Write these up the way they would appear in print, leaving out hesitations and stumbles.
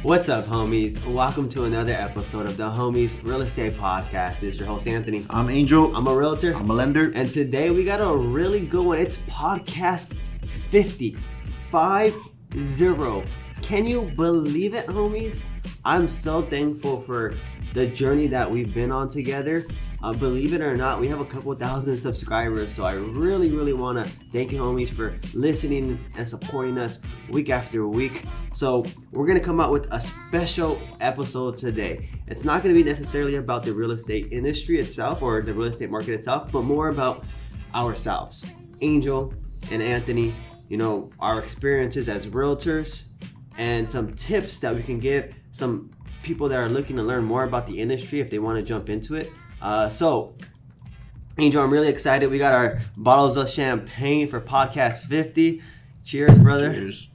What's up, homies? Welcome to another episode of the Homeys Real Estate Podcast. This is your host, Anthony. I'm Angel. I'm a realtor. I'm a lender. And today we got a really good one. It's podcast 50. 50. Can you believe it, homies? I'm so thankful for the journey that we've been on together. Believe it or not, we have a couple thousand subscribers, so I really want to thank you, homies, for listening and supporting us week after week. So we're going to come out with a special episode today. It's not going to be necessarily about the real estate industry itself or the real estate market itself, but more about ourselves, Angel and Anthony, our experiences as realtors and some tips that we can give some people that are looking to learn more about the industry if they want to jump into it. So, Angel, I'm really excited. We got our bottles of champagne for podcast 50. Cheers, brother. Cheers.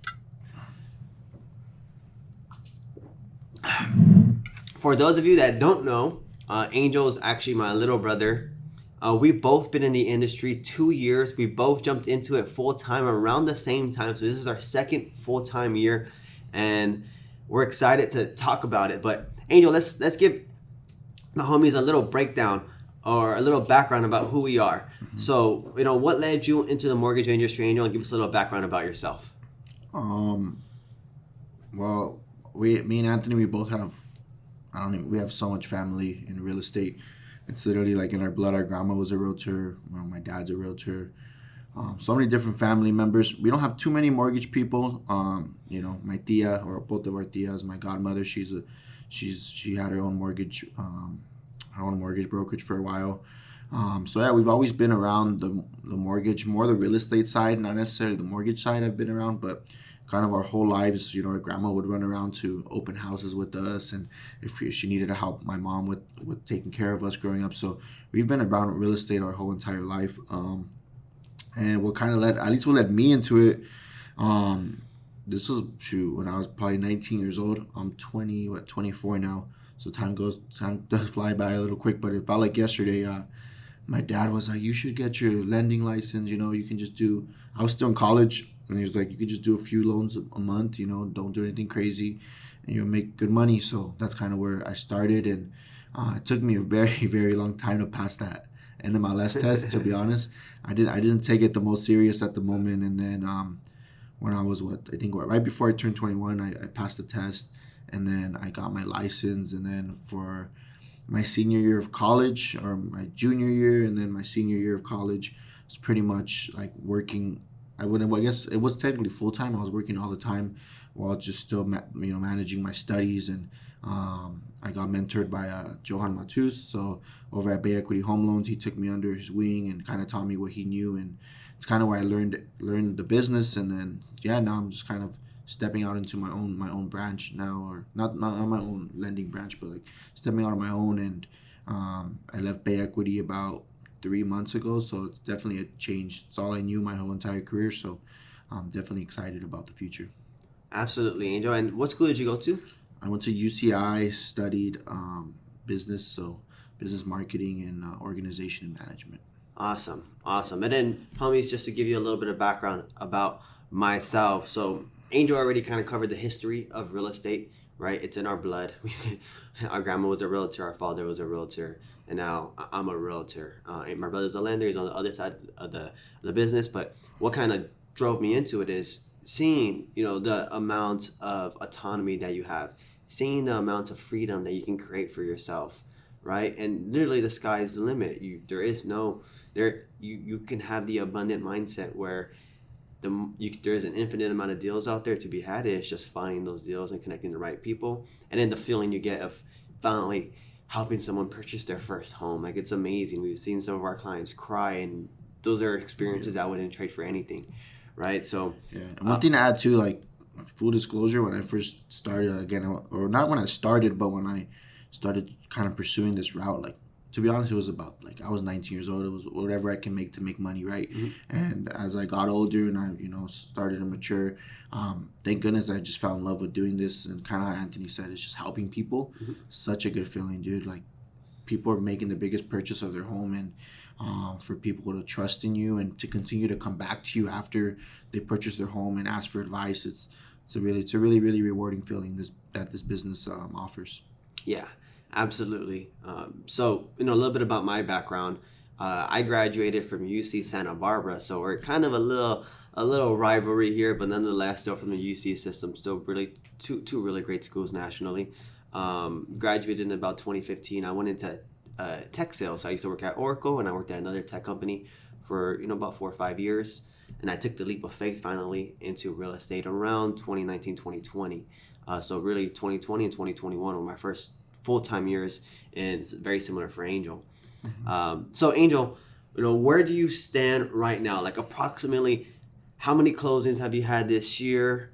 For those of you that don't know, Angel is actually my little brother. We've both been in the industry 2 years. We both jumped into it full time around the same time. So this is our second full-time year, and we're excited to talk about it. But Angel, let's give the homies a little breakdown or a little background about who we are. Mm-hmm. So, what led you into the mortgage industry, Angel, and give us a little background about yourself. Well, me and Anthony, we both have, we have so much family in real estate. It's literally like in our blood. Our grandma was a realtor. My dad's a realtor. So many different family members. We don't have too many mortgage people. My tia, or both of our tias, my godmother, she had her own mortgage, brokerage for a while. We've always been around the mortgage, more the real estate side, not necessarily the mortgage side. I've been around, but kind of our whole lives. Our grandma would run around to open houses with us, and if she needed to help my mom with taking care of us growing up. So we've been around real estate our whole entire life. And what kind of led me into it. This was when I was probably 19 years old. I'm 24 now. So time does fly by a little quick, but it felt like yesterday. My dad was like, "You should get your lending license. You can just do." I was still in college, and he was like, "You could just do a few loans a month. Don't do anything crazy, and you'll make good money." So that's kind of where I started, and it took me a very, very long time to pass that NMLS test. To be honest, I didn't take it the most serious at the moment, and then when I was right before I turned 21, I passed the test, and then I got my license, and then for my senior year of college, or my junior year, and then my senior year of college, was pretty much like working. I guess it was technically full time. I was working all the time while just still managing my studies, and I got mentored by Johan Matus. So over at Bay Equity Home Loans, he took me under his wing and kind of taught me what he knew, and it's kind of where I learned the business. And then now I'm just kind of stepping out into my own branch now, or not my own lending branch, but like stepping out on my own. And I left Bay Equity about 3 months ago, so it's definitely a change. It's all I knew my whole entire career, so I'm definitely excited about the future. Absolutely, Angel. And what school did you go to? I went to UCI, studied business, so business marketing and organization and management. Awesome. And then, homies, just to give you a little bit of background about myself. So Angel already kind of covered the history of real estate, right? It's in our blood. Our grandma was a realtor, our father was a realtor, and now I'm a realtor. My brother's a lender. He's on the other side of the business. But what kind of drove me into it is seeing, the amount of autonomy that you have, seeing the amount of freedom that you can create for yourself, right? And literally the sky is the limit. You can have the abundant mindset where there's an infinite amount of deals out there to be had. It's just finding those deals and connecting the right people, and then the feeling you get of finally helping someone purchase their first home. Like, it's amazing. We've seen some of our clients cry, and those are experiences I wouldn't trade for anything, right? So and one thing to add too, like full disclosure, when I first started or not when I started, but when I started kind of pursuing this route, like, to be honest, it was about, like, I was 19 years old. It was whatever I can make to make money, right? Mm-hmm. And as I got older and I, started to mature, thank goodness I just fell in love with doing this. And kind of how Anthony said, it's just helping people. Mm-hmm. Such a good feeling, dude. Like, people are making the biggest purchase of their home, and for people to trust in you and to continue to come back to you after they purchase their home and ask for advice, it's a really rewarding feeling that this business offers. Yeah, absolutely. So, a little bit about my background. I graduated from UC Santa Barbara, so we're kind of a little rivalry here, but nonetheless, still from the UC system. Still really two really great schools nationally. Graduated in about 2015. I went into tech sales. I used to work at Oracle, and I worked at another tech company for about 4 or 5 years. And I took the leap of faith finally into real estate around 2019, 2020. So really 2020 and 2021 were my first full-time years, and it's very similar for Angel. So Angel, where do you stand right now? Like approximately how many closings have you had this year?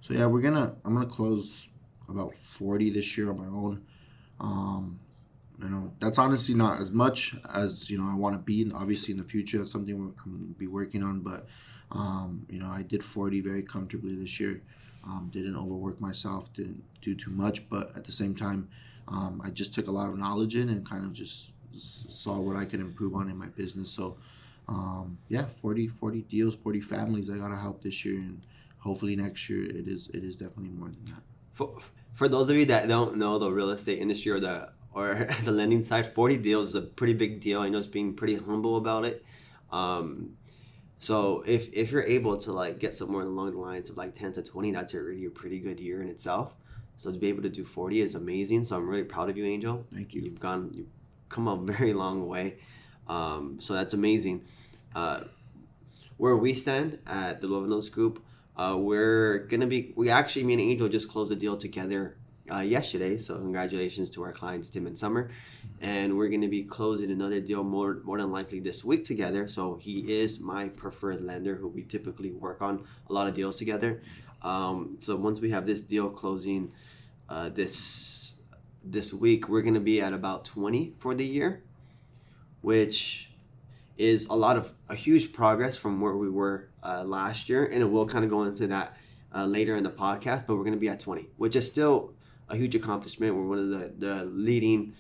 So yeah, I'm gonna close about 40 this year on my own. That's honestly not as much as I want to be. And obviously, in the future, that's something I'm gonna be working on. But I did 40 very comfortably this year. Didn't overwork myself. Didn't do too much. But at the same time, I just took a lot of knowledge in and kind of just saw what I could improve on in my business. So 40 deals, 40 families I gotta help this year, and hopefully next year it is definitely more than that. For those of you that don't know the real estate industry or the lending side, 40 deals is a pretty big deal. I know it's being pretty humble about it. So if you're able to like get somewhere along the lines of like 10 to 20, that's already a pretty good year in itself. So to be able to do 40 is amazing. So I'm really proud of you, Angel. Thank you. You've come a very long way. So that's amazing. Where we stand at the Luevanos Group, we actually, me and Angel just closed a deal together yesterday. So congratulations to our clients, Tim and Summer. And we're going to be closing another deal more than likely this week together. So he is my preferred lender who we typically work on a lot of deals together. So once we have this deal closing this week, we're going to be at about 20 for the year, which is a huge progress from where we were last year. And we'll kind of go into that later in the podcast, but we're going to be at 20, which is still a huge accomplishment. We're one of the leading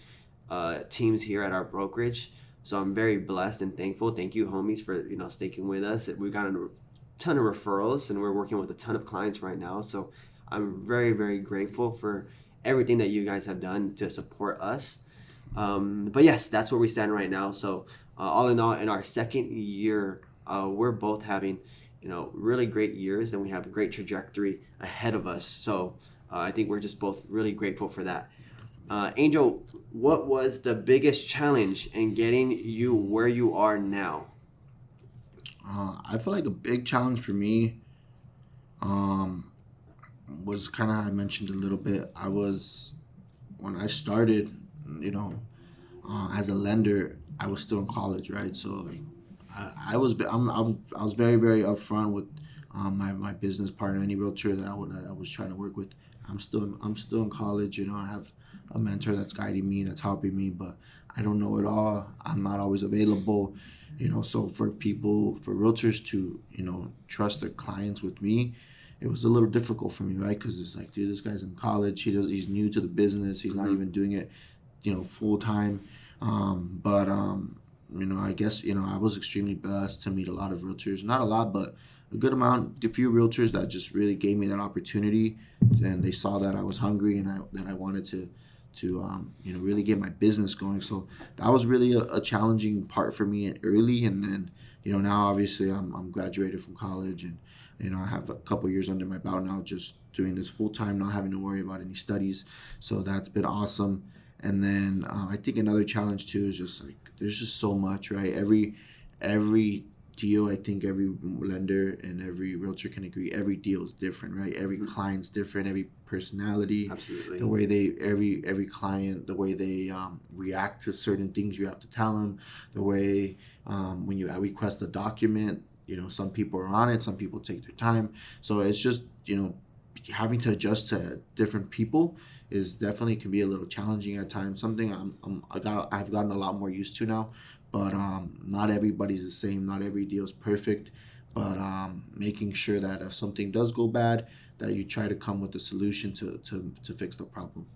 teams here at our brokerage. So I'm very blessed and thankful. Thank you, homies, for sticking with us. We've got a ton of referrals, and we're working with a ton of clients right now. So I'm very, very grateful for everything that you guys have done to support us. But yes, that's where we stand right now. So all in all, in our second year, we're both having really great years, and we have a great trajectory ahead of us. So I think we're just both really grateful for that. Angel, what was the biggest challenge in getting you where you are now? I feel like a big challenge for me was kind of how I mentioned a little bit. When I started, as a lender, I was still in college, right? So I was very, very upfront with my business partner, any realtor that I was trying to work with. I'm still in college. I have a mentor that's guiding me, that's helping me, but I don't know it all. I'm not always available. So for realtors to, trust their clients with me, it was a little difficult for me, right? Because it's like, dude, this guy's in college. He's new to the business. He's not even doing it, full time. But I guess, I was extremely blessed to meet a lot of realtors. Not a lot, but a good amount, a few realtors that just really gave me that opportunity. And they saw that I was hungry and that I wanted to really get my business going. So that was really a challenging part for me early. And then, now obviously I'm graduated from college, and, I have a couple years under my belt now, just doing this full time, not having to worry about any studies. So that's been awesome. And then I think another challenge too is just like, there's just so much, right? Every deal, I think every lender and every realtor can agree, every deal is different, right? Every client's different, every personality. Absolutely. The way every client, the way they react to certain things you have to tell them, the way when you request a document, some people are on it, some people take their time. So it's just, having to adjust to different people is definitely can be a little challenging at times. Something I've gotten a lot more used to now. But not everybody's the same. Not every deal is perfect. But making sure that if something does go bad, that you try to come with a solution to fix the problem.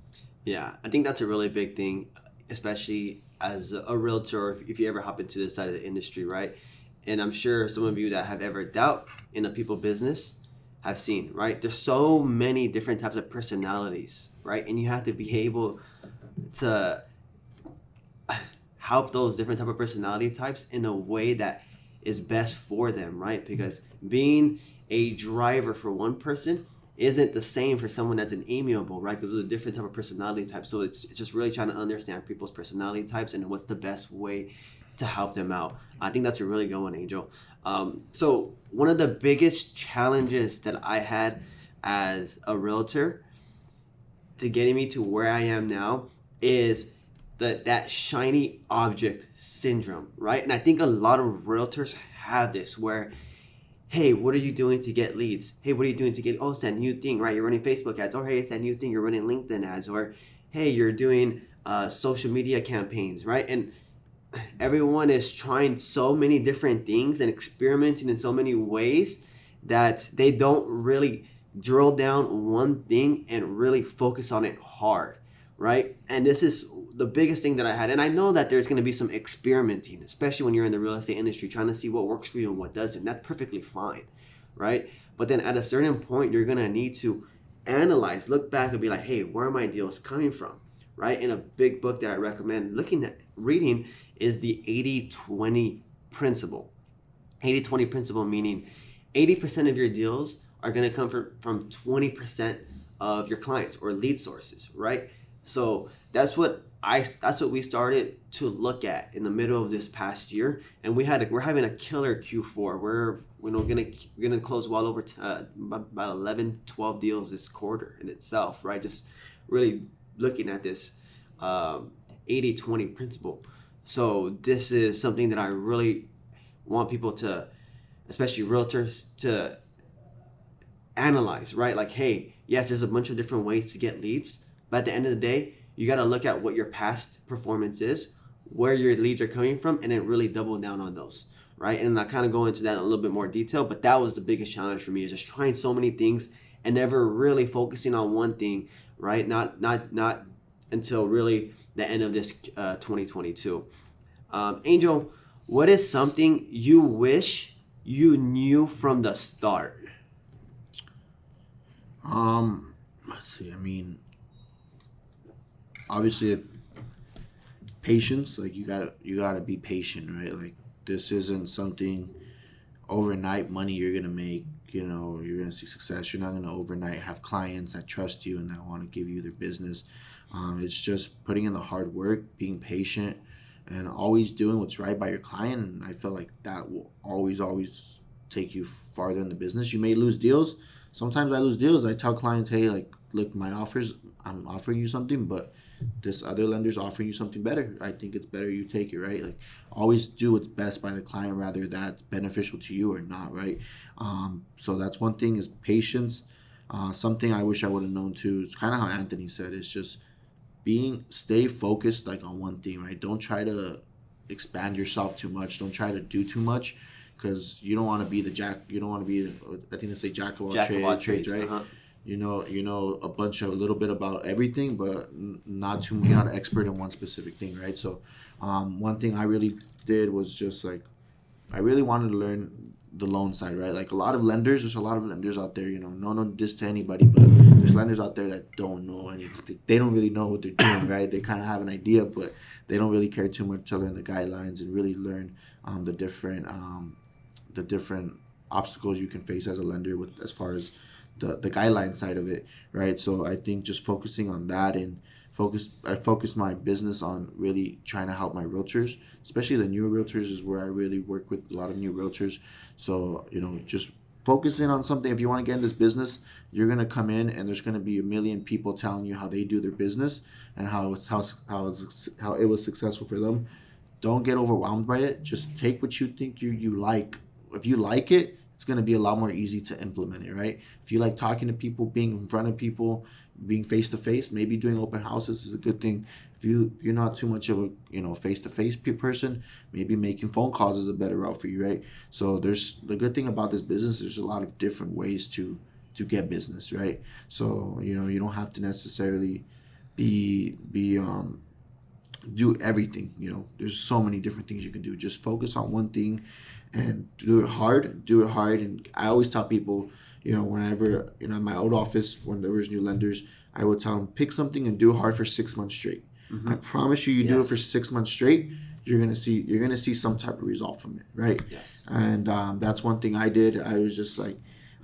Yeah, I think that's a really big thing, especially as a realtor, if you ever hop into this side of the industry, right? And I'm sure some of you that have ever dealt in a people business, have seen, right? There's so many different types of personalities, right? And you have to be able to help those different type of personality types in a way that is best for them, right? Because being a driver for one person isn't the same for someone that's an amiable, right? Because there's a different type of personality type. So it's just really trying to understand people's personality types and what's the best way to help them out. I think that's a really good one, Angel. So one of the biggest challenges that I had as a realtor to getting me to where I am now is that shiny object syndrome, right? And I think a lot of realtors have this where, hey, what are you doing to get leads? Hey, what are you doing to get, oh, it's that new thing, right? You're running Facebook ads. Oh, hey, it's that new thing. You're running LinkedIn ads. Or, hey, you're doing social media campaigns, right? And everyone is trying so many different things and experimenting in so many ways that they don't really drill down one thing and really focus on it hard, right? And this is the biggest thing that I had. And I know that there's going to be some experimenting, especially when you're in the real estate industry, trying to see what works for you and what doesn't. That's perfectly fine, right? But then at a certain point, you're going to need to analyze, look back and be like, hey, where are my deals coming from, right? In a big book that I recommend reading is the 80-20 principle. 80-20 principle meaning 80% of your deals are going to come from 20% of your clients or lead sources, right? So that's what we started to look at in the middle of this past year, and we're having a killer Q4. We're gonna close well over about 11, 12 deals this quarter in itself, right? Just really looking at this 80-20 principle. So this is something that I really want people to, especially realtors, to analyze, right? Like, hey, yes, there's a bunch of different ways to get leads, but at the end of the day, you got to look at what your past performance is, where your leads are coming from, and then really double down on those, right? And I kind of go into that in a little bit more detail, but that was the biggest challenge for me, is just trying so many things and never really focusing on one thing, right? Not until really the end of this 2022. Angel, what is something you wish you knew from the start? Let's see. I mean, obviously, patience. Like you gotta be patient, right? Like this isn't something overnight money you're gonna make. You know, you're gonna see success. You're not gonna overnight have clients that trust you and that want to give you their business. It's just putting in the hard work, being patient, and always doing what's right by your client. And I feel like that will always take you farther in the business. You may lose deals. Sometimes I lose deals. I tell clients, hey, like, look, I'm offering you something, but this other lender's offering you something better. I think it's better you take it, right? Like, always do what's best by the client, rather that's beneficial to you or not, right? So that's one thing, is patience. Something I wish I would have known too, it's kind of how Anthony said, it's just stay focused, like, on one thing, right? Don't try to expand yourself too much. Don't try to do too much, because you don't want to be you don't want to be, I think they say jack of all trades, right? Uh-huh. You know a little bit about everything, but not too. You're not an expert in one specific thing, right? So, one thing I really did was just like, I really wanted to learn the loan side, right? Like there's a lot of lenders out there. You know, no diss to anybody, but there's lenders out there that don't know anything. They don't really know what they're doing, right? They kind of have an idea, but they don't really care too much to learn the guidelines and really learn the different obstacles you can face as a lender with, as far as the guideline side of it, right? So I think just focusing on that, and I focus my business on really trying to help my realtors, especially the newer realtors is where I really work with a lot of new realtors. So, just focusing on something. If you want to get in this business, you're going to come in and there's going to be a million people telling you how they do their business and how it was successful for them. Don't get overwhelmed by it. Just take what you think you like. If you like it, it's going to be a lot more easy to implement it, right? If you like talking to people, being in front of people, being face-to-face, maybe doing open houses is a good thing. If you're not too much of a face-to-face person, maybe making phone calls is a better route for you, right? So there's the good thing about this business, there's a lot of different ways to get business, right? So, you don't have to necessarily do everything. There's so many different things you can do. Just focus on one thing and do it hard. And I always tell people, Whenever, in my old office, when there was new lenders, I would tell them, pick something and do it hard for 6 months straight. I promise you, do it for 6 months straight, you're gonna see some type of result from it, right? Yes. And that's one thing I did. I was just like,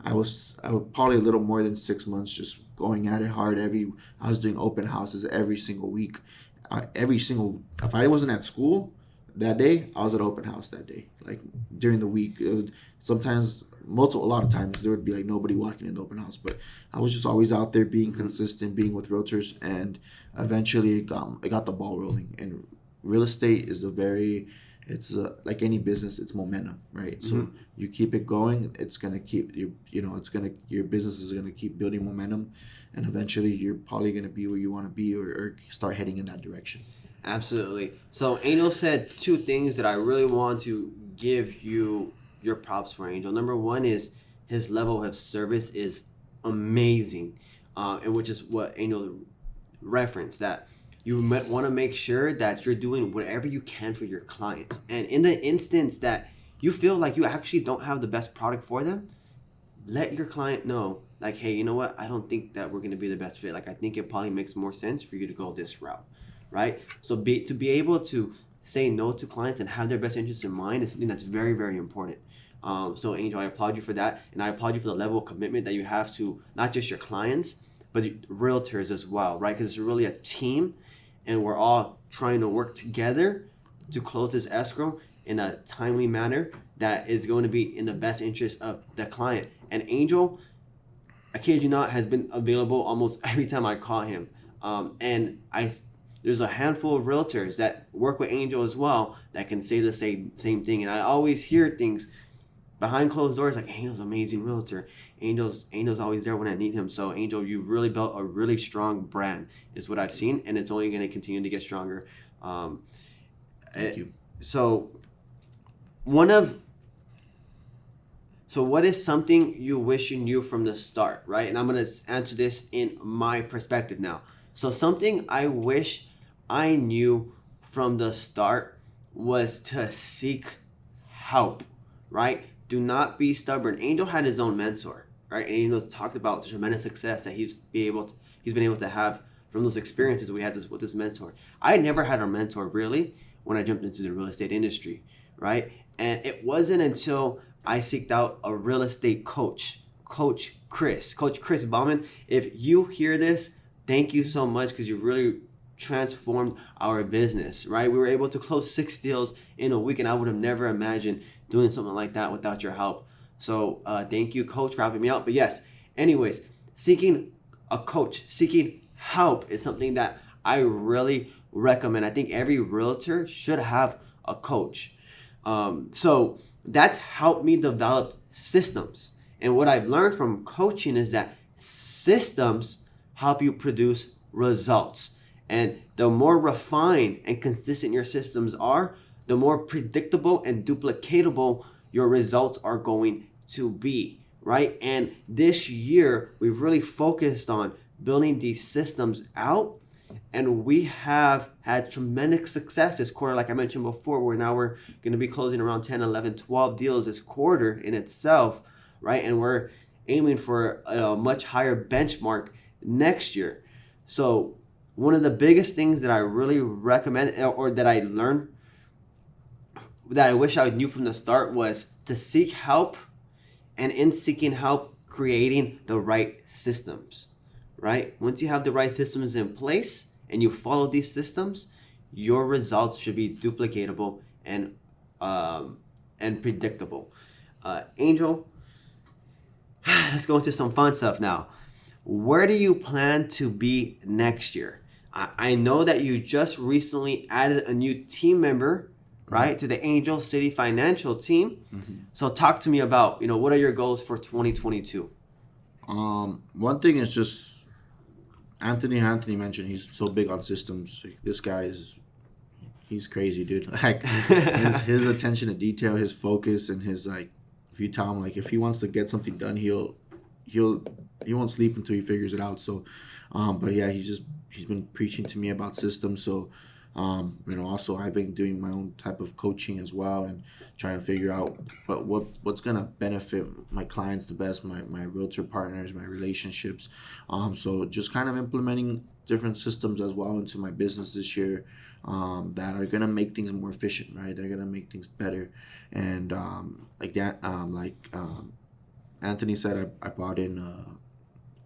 I was probably a little more than 6 months just going at it hard. I was doing open houses every single week. If I wasn't at school that day, I was at open house that day. Like during the week, a lot of times there would be like nobody walking in the open house, but I was just always out there being consistent, being with realtors, and eventually it got the ball rolling. And real estate is like any business, it's momentum, right? So you keep it going, it's gonna keep your business is gonna keep building momentum, and eventually you're probably gonna be where you want to be, or start heading in that direction. Absolutely. So Angel said two things that I really want to give you your props for, Angel. Number one is his level of service is amazing, and which is what Angel referenced, that you want to make sure that you're doing whatever you can for your clients. And in the instance that you feel like you actually don't have the best product for them, let your client know, like, hey, you know what? I don't think that we're going to be the best fit. Like, I think it probably makes more sense for you to go this route, right? So to be able to say no to clients and have their best interests in mind is something that's very, very important. So Angel, I applaud you for that. And I applaud you for the level of commitment that you have to not just your clients, but realtors as well, right? Because it's really a team, and we're all trying to work together to close this escrow in a timely manner that is going to be in the best interest of the client. And Angel, I kid you not, has been available almost every time I call him. There's a handful of realtors that work with Angel as well that can say the same thing. And I always hear things behind closed doors like, Angel's an amazing realtor. Angel's always there when I need him. So Angel, you've really built a really strong brand, is what I've seen, and it's only going to continue to get stronger. Thank you. So what is something you wish you knew from the start, right? And I'm going to answer this in my perspective now. So something I wish I knew from the start was to seek help, right? Do not be stubborn. Angel had his own mentor, right? And Angel talked about the tremendous success that he's been able to have from those experiences we had with this mentor. I never had a mentor really when I jumped into the real estate industry, right? And it wasn't until I seeked out a real estate coach, Coach Chris Bauman. If you hear this, thank you so much, because you really transformed our business, right? We were able to close 6 deals in a week, and I would have never imagined doing something like that without your help. So thank you, Coach, for helping me out. But yes, anyways, seeking a coach, seeking help is something that I really recommend. I think every realtor should have a coach. So that's helped me develop systems. And what I've learned from coaching is that systems help you produce results. And the more refined and consistent your systems are, the more predictable and duplicatable your results are going to be, right? And this year, we've really focused on building these systems out, and we have had tremendous success this quarter. Like I mentioned before, we're going to be closing around 10, 11, 12 deals this quarter in itself, right? And we're aiming for a much higher benchmark next year. So one of the biggest things that I really recommend, or that I learned, that I wish I knew from the start, was to seek help, and in seeking help, creating the right systems, right? Once you have the right systems in place and you follow these systems, your results should be duplicatable and predictable. Angel, let's go into some fun stuff now. Where do you plan to be next year? I know that you just recently added a new team member, right, to the Angel City Financial team. Mm-hmm. So talk to me about, what are your goals for 2022? One thing is just Anthony mentioned, he's so big on systems. This guy he's crazy, dude. Like his attention to detail, his focus, and his if you tell him if he wants to get something done, he won't sleep until he figures it out. So, but yeah, he's been preaching to me about systems. So, Also I've been doing my own type of coaching as well and trying to figure out what's gonna benefit my clients the best, my realtor partners, my relationships. So just kind of implementing different systems as well into my business this year, that are gonna make things more efficient, right? They're gonna make things better, and like that, Anthony said, I brought in.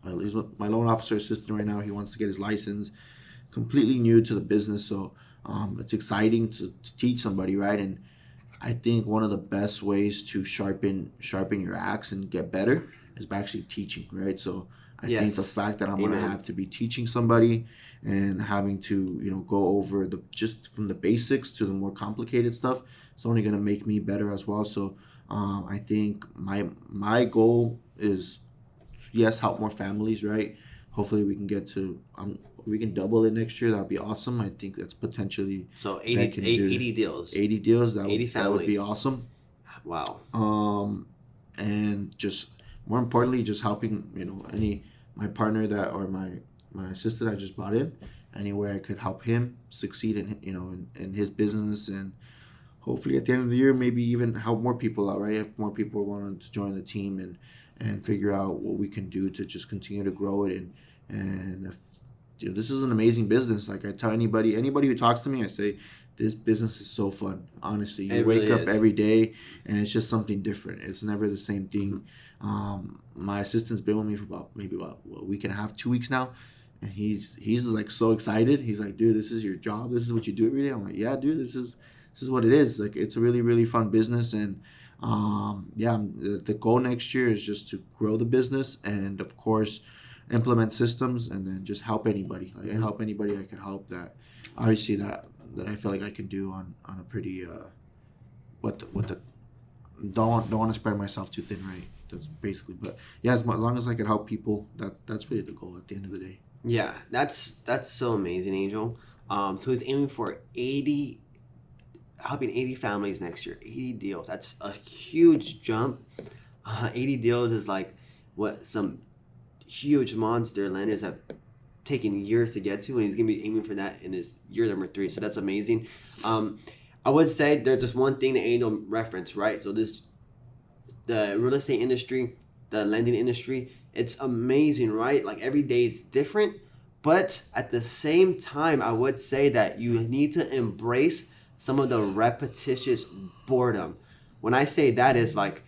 He's my loan officer assistant right now. He wants to get his license. Completely new to the business, so it's exciting to teach somebody, right? And I think one of the best ways to sharpen your axe and get better is by actually teaching, right? So I think the fact that I'm going to have to be teaching somebody and having to go over just from the basics to the more complicated stuff, it's only going to make me better as well. So I think my goal is, yes, help more families, right? Hopefully we can get to we can double it next year. That'd be awesome. I think that's potentially 80 deals. 80 deals. That 80 that would be awesome. Wow. And just more importantly, just helping my partner or my assistant I just brought in, anywhere I could help him succeed in his business, and hopefully at the end of the year maybe even help more people out, right? If more people want to join the team and figure out what we can do to just continue to grow it, and if, this is an amazing business. Like I tell anybody who talks to me, I say this business is so fun. Honestly, you wake up every day and it's just something different. It's never the same thing. My assistant's been with me for about a week and a half, 2 weeks now, and he's like so excited. He's like, dude, this is your job. This is what you do every day. I'm like, yeah, dude, this is what it is. Like, it's a really, really fun business, and the goal next year is just to grow the business and, of course, implement systems, and then just help anybody. Like, help anybody I can help, that obviously that I feel like I can do on a pretty don't want to spread myself too thin, right? That's basically, but yeah, as long as I can help people, that's really the goal at the end of the day. Yeah, that's so amazing, Angel. So he's aiming for helping 80 families next year, 80 deals. That's a huge jump. 80 deals is like what some huge monster lenders have taken years to get to, and he's gonna be aiming for that in his year number 3. So that's amazing. I would say there's just one thing that Angel referenced, right? So the real estate industry, the lending industry, it's amazing, right? Like every day is different, but at the same time, I would say that you need to embrace some of the repetitious boredom. When I say that, is like,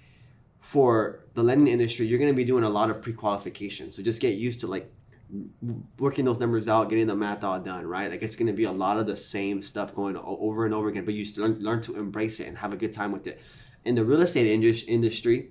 for the lending industry, you're going to be doing a lot of pre-qualification. So just get used to like working those numbers out, getting the math all done, right? Like it's going to be a lot of the same stuff going over and over again, but you learn to embrace it and have a good time with it. In the real estate industry,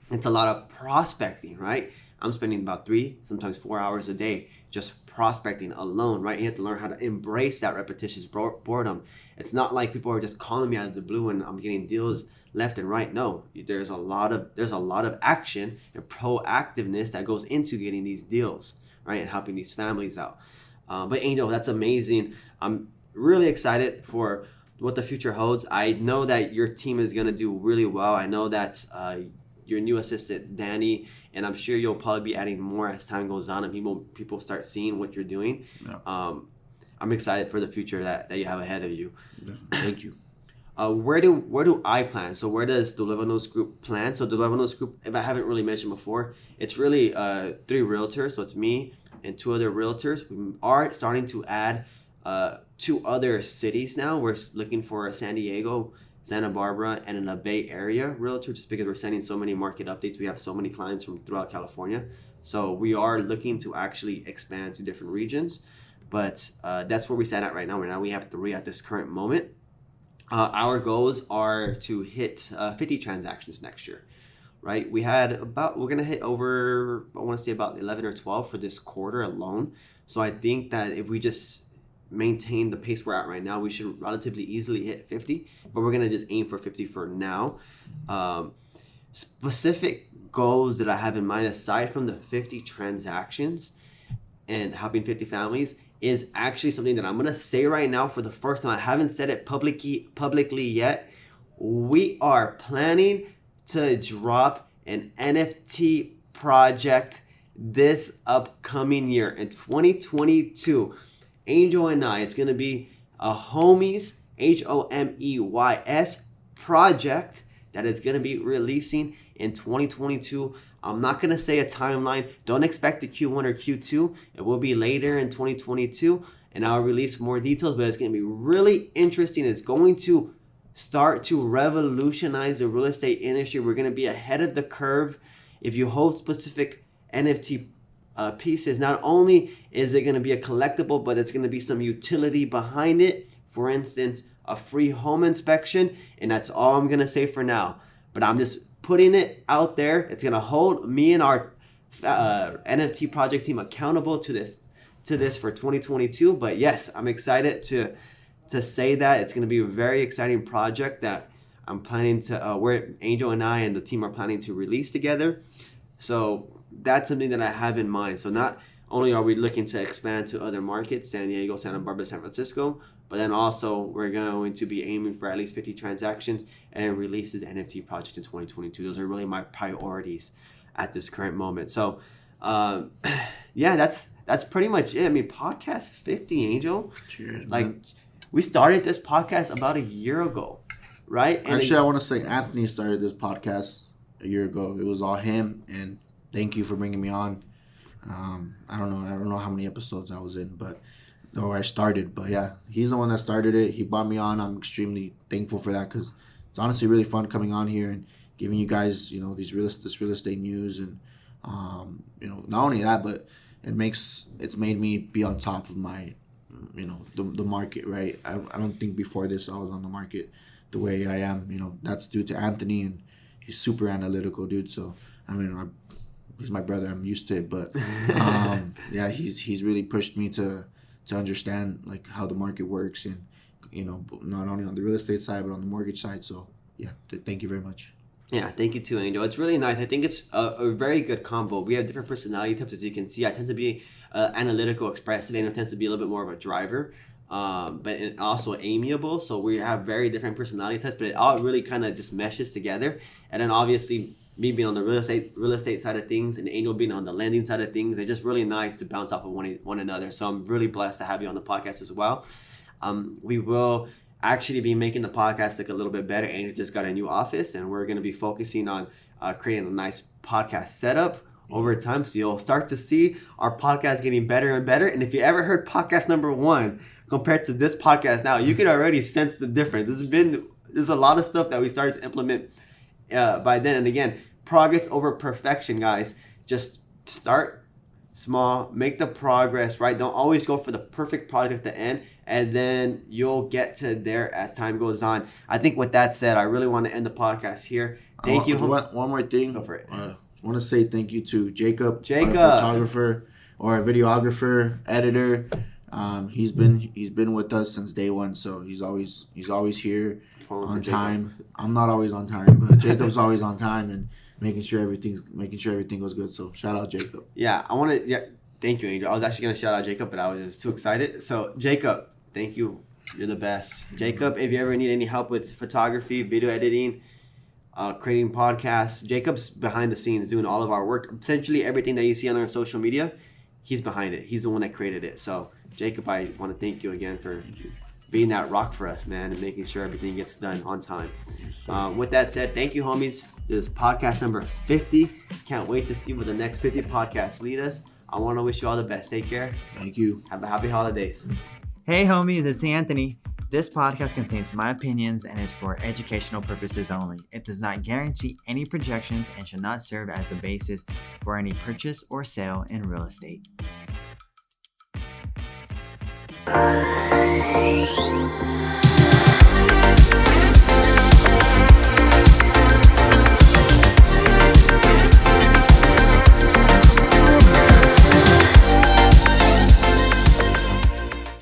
it's a lot of prospecting, right? I'm spending about 3, sometimes 4 hours a day just prospecting alone, right? You have to learn how to embrace that repetitious boredom. It's not like people are just calling me out of the blue and I'm getting deals left and right. No, there's a lot of action and proactiveness that goes into getting these deals, right, and helping these families out. But Angel, that's amazing. I'm really excited for what the future holds. I know that your team is going to do really well. I know that your new assistant, Danny, and I'm sure you'll probably be adding more as time goes on and people start seeing what you're doing. Yeah. I'm excited for the future that you have ahead of you. Thank you. Where do I plan? So where does the Luevanos Group plan? So the Luevanos Group, if I haven't really mentioned before, it's really 3 realtors. So it's me and 2 other realtors. We are starting to add 2 other cities now. We're looking for San Diego, Santa Barbara, and in the Bay Area realtor, just because we're sending so many market updates. We have so many clients from throughout California. So we are looking to actually expand to different regions. But that's where we stand at right now. Right now we have 3 at this current moment. Our goals are to hit 50 transactions next year, right? We're going to hit over, I want to say about 11 or 12 for this quarter alone. So I think that if we just maintain the pace we're at right now, we should relatively easily hit 50, but we're going to just aim for 50 for now. Specific goals that I have in mind, aside from the 50 transactions and helping 50 families, is actually something that I'm going to say right now for the first time. I haven't said it publicly yet. We are planning to drop an NFT project this upcoming year in 2022. Angel and I, it's going to be a Homeys, Homeys project that is going to be releasing in 2022. I'm not going to say a timeline. Don't expect the Q1 or Q2. It will be later in 2022, and I'll release more details, but it's going to be really interesting. It's going to start to revolutionize the real estate industry. We're going to be ahead of the curve. If you hold specific NFT pieces, not only is it going to be a collectible, but it's going to be some utility behind it. For instance, a free home inspection, and that's all I'm going to say for now. But I'm just putting it out there. It's going to hold me and our NFT project team accountable to this for 2022. But yes, I'm excited to say that it's going to be a very exciting project that I'm planning to, where Angel and I and the team are planning to release together. So that's something that I have in mind. So not only are we looking to expand to other markets, San Diego, Santa Barbara, San Francisco, but then also we're going to be aiming for at least 50 transactions and then release this NFT project in 2022. Those are really my priorities at this current moment. So yeah, that's pretty much it. I mean, podcast 50, Angel. Cheers, like man. We started this podcast about a year ago, right? And actually, I want to say Anthony started this podcast a year ago. It was all him, and thank you for bringing me on. I don't know how many episodes I was in, but or I started, but yeah, he's the one that started it. He brought me on. I'm extremely thankful for that because it's honestly really fun coming on here and giving you guys, this real estate news, and not only that, but it's made me be on top of my, the market, right? I don't think before this I was on the market the way I am. That's due to Anthony, and he's super analytical, dude. So he's my brother. I'm used to it, but yeah, he's really pushed me to understand like how the market works, and not only on the real estate side but on the mortgage side. So yeah, thank you very much. Yeah, thank you too, Angel. It's really nice. I think it's a very good combo. We have different personality types, as you can see. I tend to be analytical, expressive. Angel tends to be a little bit more of a driver, but also amiable. So we have very different personality types, but it all really kind of just meshes together. And then obviously me being on the real estate side of things, and Angel being on the lending side of things, it's just really nice to bounce off of one another. So I'm really blessed to have you on the podcast as well. We will actually be making the podcast look a little bit better. Angel just got a new office, and we're going to be focusing on creating a nice podcast setup over time. So you'll start to see our podcast getting better and better. And if you ever heard podcast number 1 compared to this podcast now, you can already sense the difference. There's a lot of stuff that we started to implement by then. And again, progress over perfection, guys. Just start small, make the progress, right? Don't always go for the perfect product at the end, and then you'll get to there as time goes on. I think with that said, I really want to end the podcast here. Thank you. One more thing. Go for it. I want to say thank you to Jacob, our photographer or our videographer, editor. He's been with us since day one, so he's always here on time. I'm not always on time, but Jacob's always on time and making sure everything goes good. So shout out Jacob. Yeah, thank you, Angel. I was actually gonna shout out Jacob, but I was just too excited. So Jacob, thank you. You're the best. Jacob, if you ever need any help with photography, video editing, creating podcasts, Jacob's behind the scenes doing all of our work. Essentially everything that you see on our social media, he's behind it. He's the one that created it. So Jacob, I want to thank you again for being that rock for us, man, and making sure everything gets done on time. With that said, thank you, homies. This is podcast number 50. Can't wait to see where the next 50 podcasts lead us. I want to wish you all the best. Take care. Thank you. Have a happy holidays. Hey, homies, it's Anthony. This podcast contains my opinions and is for educational purposes only. It does not guarantee any projections and should not serve as a basis for any purchase or sale in real estate.